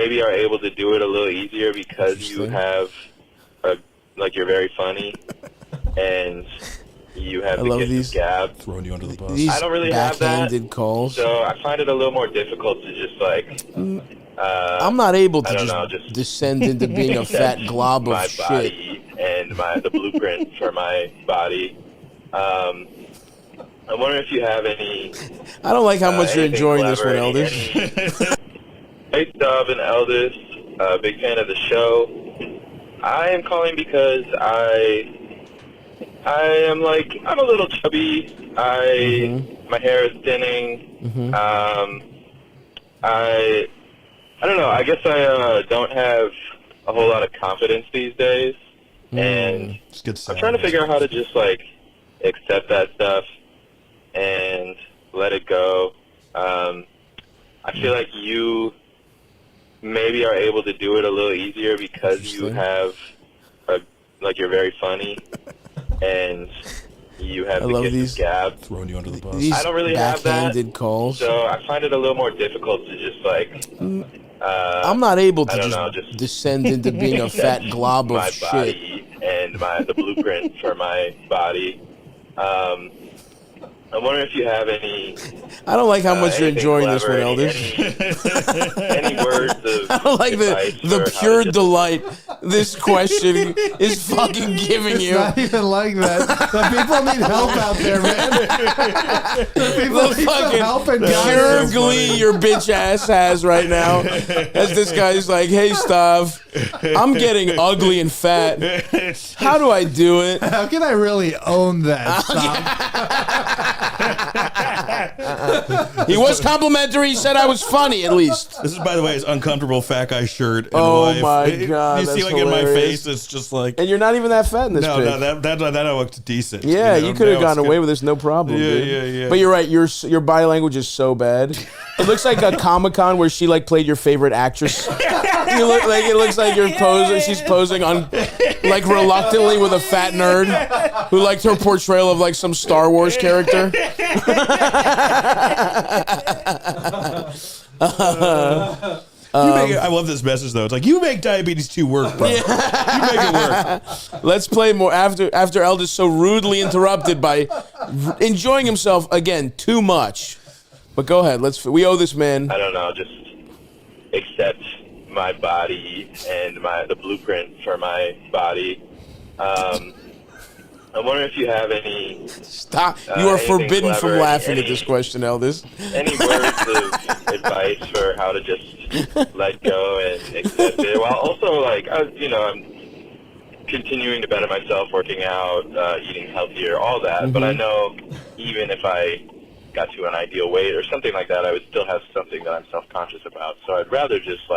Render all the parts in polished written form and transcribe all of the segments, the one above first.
maybe are able to do it a little easier because you have, you're very funny, and you have the gift of gab. Throwing you under the bus. These I don't really have that, backhanded calls. so I find it a little more difficult to just I'm not able to just descend into being a fat glob of shit. My body and the blueprint for my body. I wonder if you have any. I don't like how much you're enjoying this one, Elders. Hey, Stav and Elders, big fan of the show. I am calling because I'm a little chubby. My hair is thinning. I don't know. I guess I don't have a whole lot of confidence these days, and I'm trying to figure out how to just accept that stuff and let it go. I feel like you maybe are able to do it a little easier because you have you're very funny, and you have the gift of gab. Throwing you under the bus. I don't really have that. Backhanded calls. So I find it a little more difficult to just I'm not able to just descend into being a fat glob of shit. My body and the blueprint for my body. I wonder if you have any. I don't like how much you're enjoying this one, Elders. Any words of I don't like the pure delight this question is fucking giving you. It's not even like that. The people need help out there, man. The people need some help and pure glee your bitch ass has right now. As this guy's like, hey, Stav, I'm getting ugly and fat. How do I do it? How can I really own that, Stav? He was complimentary. He said I was funny, at least. This is, by the way, his uncomfortable fat guy shirt. And oh wife. My god! You see, that's in my hilarious. face, it's just like. And you're not even that fat in this. No, pic. no, that looked decent. Yeah, you could have gone away with this, no problem. Yeah. But you're right. Your body language is so bad. It looks like a Comic-Con where she played your favorite actress. It looks like you're posing. She's posing on reluctantly with a fat nerd who liked her portrayal of some Star Wars character. I love this message though. It's like, you make diabetes 2 work, bro. You make it work. Let's play more after Elders so rudely interrupted by enjoying himself again too much. But go ahead. We owe this man. I don't know. Just accept my body and the blueprint for my body. I wonder if you have any. Stop! You are forbidden from laughing at this question, Elders. Any words of advice for how to just let go and accept it, while also I'm continuing to better myself, working out, eating healthier, all that. But I know even if I got to an ideal weight or something like that, I would still have something that I'm self-conscious about. So I'd rather just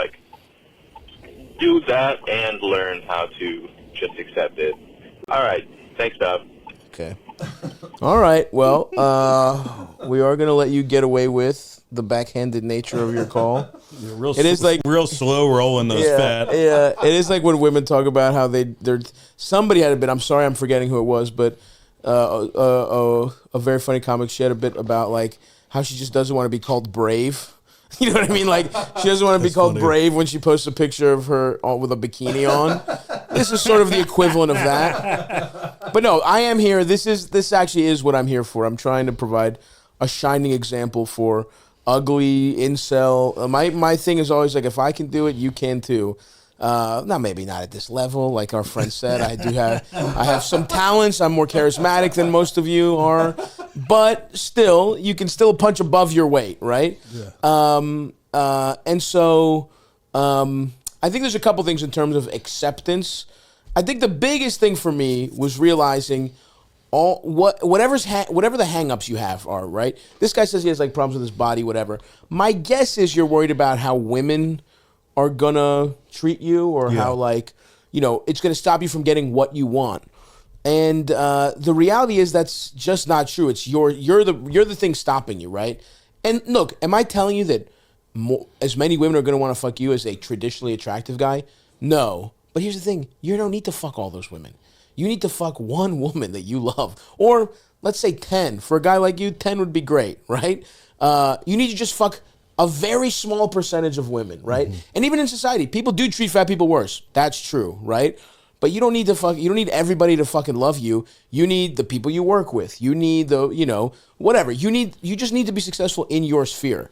do that and learn how to just accept it. All right. Thanks, Bob. Okay. All right. Well, we are going to let you get away with the backhanded nature of your call. It is real slow rolling those fat. Yeah. It is like when women talk about how they're somebody had a bit. I'm sorry, I'm forgetting who it was, but a very funny comic. She had a bit about how she just doesn't want to be called brave. You know what I mean? She doesn't want to be called brave when she posts a picture of her with a bikini on. This is sort of the equivalent of that. But no, I am here. This actually is what I'm here for. I'm trying to provide a shining example for ugly incel. My thing is always if I can do it, you can too. Maybe not at this level, like our friend said. I have some talents. I'm more charismatic than most of you are, but still, you can still punch above your weight, right? Yeah. And so, I think there's a couple things in terms of acceptance. I think the biggest thing for me was realizing whatever the hang-ups you have are, right? This guy says he has problems with his body, whatever. My guess is you're worried about how women are gonna treat you, or how it's gonna stop you from getting what you want. And the reality is that's just not true. It's you're the thing stopping you, right? And look, am I telling you that as many women are gonna want to fuck you as a traditionally attractive guy? No. But here's the thing: you don't need to fuck all those women. You need to fuck one woman that you love, or let's say 10. For a guy like you, 10 would be great, right? You need to just fuck a very small percentage of women, right? And even in society, people do treat fat people worse. That's true, right? But you don't need you don't need everybody to fucking love you. You need the people you work with. You need whatever. You just need to be successful in your sphere.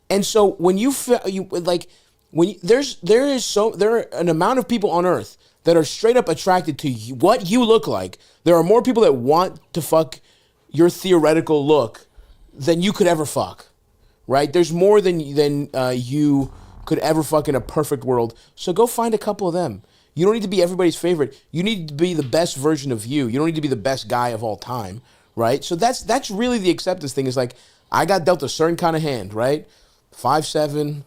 And so when there are an amount of people on earth that are straight up attracted to what you look like. There are more people that want to fuck your theoretical look than you could ever fuck, right? There's more than you could ever fuck in a perfect world. So go find a couple of them. You don't need to be everybody's favorite. You need to be the best version of you. You don't need to be the best guy of all time, right? So that's really the acceptance thing. Is like, I got dealt a certain kind of hand, right? 5'7",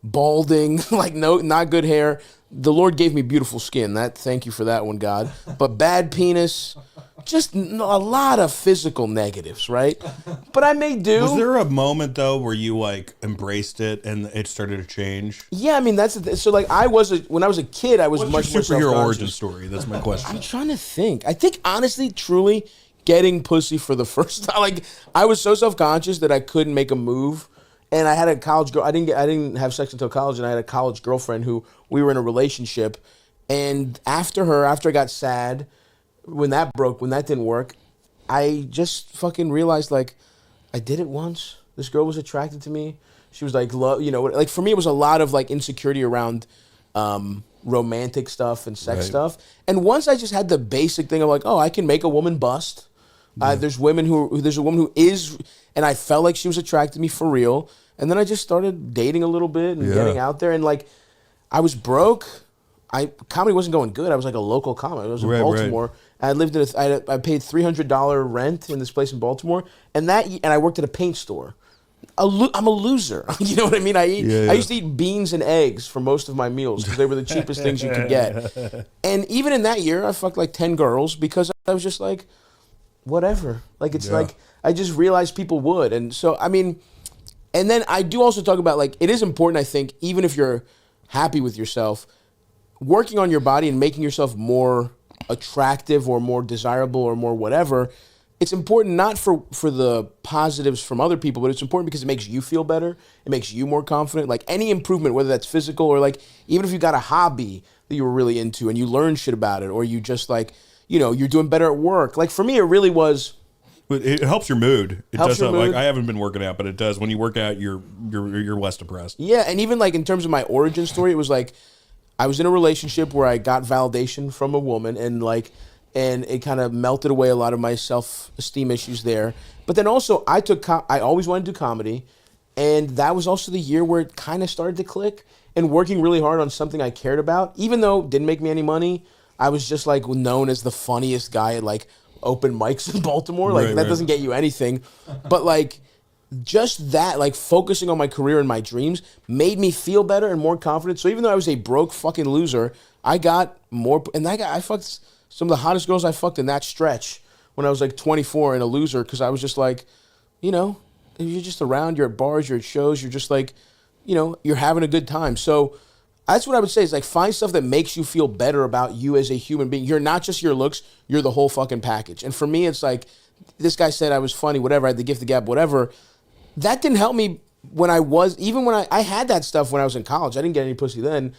balding, like not good hair. The Lord gave me beautiful skin. Thank you for that one, God. But bad penis, just a lot of physical negatives, right? But I may do. Was there a moment though where you like embraced it and it started to change? Yeah, I mean so like when I was a kid, I was much more superhero self-conscious. origin story? That's my question. I'm trying to think. I think honestly, truly, getting pussy for the first time. Like, I was so self-conscious that I couldn't make a move. And I had a college girl. I didn't have sex until college, and I had a college girlfriend who we were in a relationship. And after I got sad when that didn't work, I just fucking realized, like, I did it once. This girl was attracted to me. She was like, like for me, it was a lot of like insecurity around romantic stuff and sex stuff. And once I just had the basic thing of like, oh, I can make a woman bust. There's a woman who is, and I felt like she was attracted to me for real. And then I just started dating a little bit and getting out there. And like, I was broke. Comedy wasn't going good. I was like a local comic. I was in Baltimore. Right. I lived in I paid $300 rent in this place in Baltimore. And I worked at a paint store. I'm a loser. You know what I mean? I used to eat beans and eggs for most of my meals because they were the cheapest things you could get. And even in that year, I fucked like 10 girls because I was just like, whatever. Like, it's like, I just realized people would. And so, I mean, and then I do also talk about, like, it is important, I think, even if you're happy with yourself, working on your body and making yourself more attractive or more desirable or more whatever. It's important not for the positives from other people, but it's important because it makes you feel better. It makes you more confident. Like, any improvement, whether that's physical or like, even if you got a hobby that you were really into and you learn shit about it, or you just like, you're doing better at work. Like, for me, it really was. But it helps your mood. It helps does. Your mood. Like, I haven't been working out, but it does. When you work out, you're less depressed. Yeah, and even like in terms of my origin story, it was like I was in a relationship where I got validation from a woman, and it kind of melted away a lot of my self-esteem issues there. But then also, I always wanted to do comedy, and that was also the year where it kind of started to click. And working really hard on something I cared about, even though it didn't make me any money, I was just like known as the funniest guy at like open mics in Baltimore. Like, that doesn't get you anything. But like, just that, like, focusing on my career and my dreams made me feel better and more confident. So even though I was a broke fucking loser, I got more. And I fucked some of the hottest girls I fucked in that stretch when I was like 24 and a loser, because I was just like, you're just around, you're at bars, you're at shows, you're just like, you're having a good time. So that's what I would say, is like, find stuff that makes you feel better about you as a human being. You're not just your looks, you're the whole fucking package. And for me, it's like, this guy said I was funny, whatever, I had the gift of gab, whatever. That didn't help me when I had that stuff when I was in college. I didn't get any pussy then.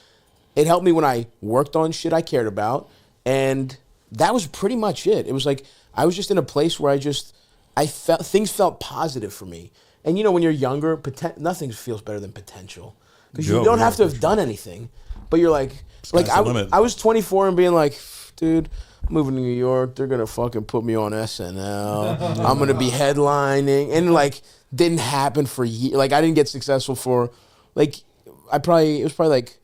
It helped me when I worked on shit I cared about. And that was pretty much it. It was like, I was just in a place where things felt positive for me. And when you're younger, nothing feels better than potential. Because you don't have to have done anything. But you're like I was 24 and being like, dude, I'm moving to New York. They're going to fucking put me on SNL. I'm going to be headlining. And like, didn't happen for years. Like, I didn't get successful for, like, it was probably like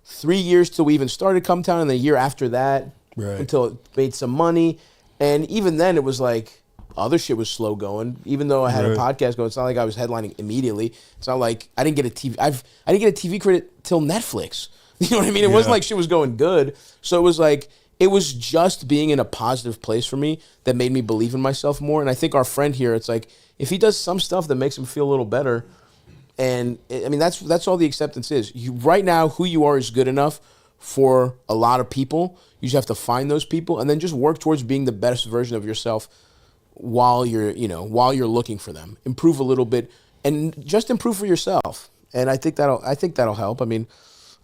3 years till we even started Come Town, and the year after that, until it made some money. And even then, it was like, other shit was slow going. Even though I had a podcast going, it's not like I was headlining immediately. It's not like I didn't get a TV. I didn't get a TV credit till Netflix. You know what I mean? It wasn't like shit was going good. So it was like, it was just being in a positive place for me that made me believe in myself more. And I think our friend here, it's like, if he does some stuff that makes him feel a little better, and I mean, that's all the acceptance is. Right now, who you are is good enough for a lot of people. You just have to find those people and then just work towards being the best version of yourself while you're looking for them. Improve a little bit. and just improve for yourself. And I think that'll help. I mean,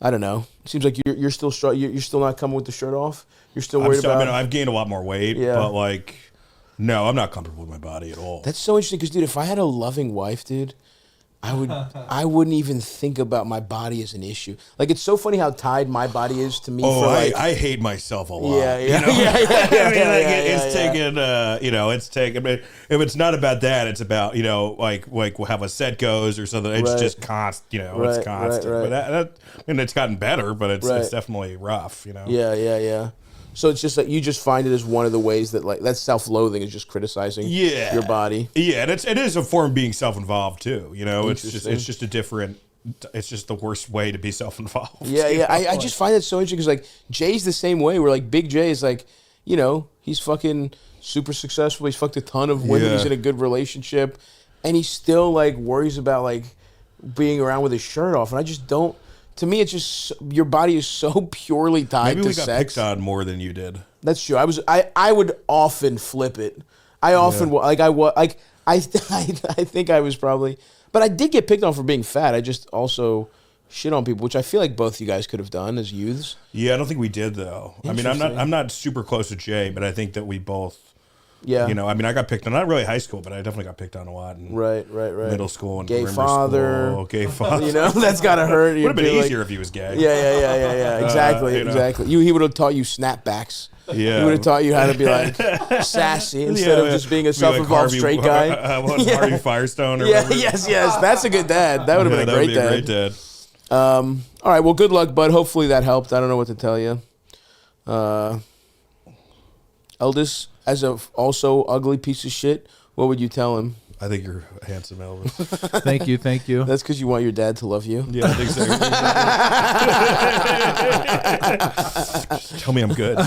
I don't know. It seems like you're still you're still not coming with the shirt off. You're still worried about. I mean, I've gained a lot more weight, but like, no, I'm not comfortable with my body at all. That's so interesting because, dude, if I had a loving wife, dude, I wouldn't even think about my body as an issue. Like, it's so funny how tied my body is to me. Oh, I hate myself a lot. Yeah. It's taken. If it's not about that, it's about like how a set goes or something. It's just constant. It's constant. Right. But it's gotten better, but it's definitely rough. Yeah. So it's just that you just find it as one of the ways that like that self-loathing is just criticizing your body. Yeah, and it is a form of being self-involved too. It's just a different. It's just the worst way to be self-involved. Yeah. I just find it so interesting because like Jay's the same way. Where like Big Jay is like, he's fucking super successful. He's fucked a ton of women. He's in a good relationship, and he still like worries about like being around with his shirt off. And I just don't. To me, it's just your body is so purely tied to sex. Maybe we got picked on more than you did. That's true. I would often flip it. I think I was probably, but I did get picked on for being fat. I just also shit on people, which I feel like both you guys could have done as youths. Yeah, I don't think we did though. I mean, I'm not super close to Jay, but I think that we both. Yeah. I mean, I got picked on, not really high school, but I definitely got picked on a lot in middle school and gay father. School. Gay father. That's got to hurt. Would have been easier if he was gay. Yeah. Exactly. He would have taught you snapbacks. Yeah. He would have taught you how to be like sassy instead of just being a self-involved straight guy. Harvey Firestone or whatever. Yes. That's a good dad. That would have been a great dad. All right. Well, good luck, bud. Hopefully that helped. I don't know what to tell you. Eldest, as a also ugly piece of shit, what would you tell him? I think you're handsome, Elvis. Thank you. That's because you want your dad to love you? Yeah, I think so. Tell me I'm good.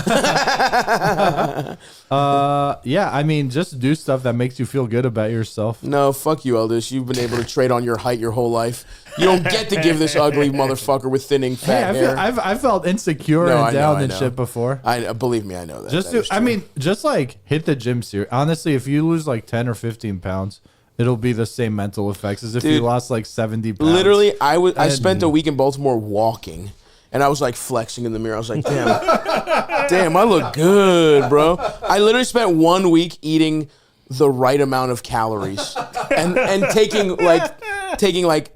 Yeah, I mean, just do stuff that makes you feel good about yourself. No, fuck you, Eldest. You've been able to trade on your height your whole life. You don't get to give this ugly motherfucker with thinning fat hair. I felt insecure and down and shit before. Believe me, I know that. Just like hit the gym serious. Honestly, if you lose like 10 or 15 pounds, it'll be the same mental effects as if you lost like 70 pounds. Literally, I spent a week in Baltimore walking, and I was like flexing in the mirror. I was like, damn, I look good, bro. I literally spent 1 week eating the right amount of calories and taking like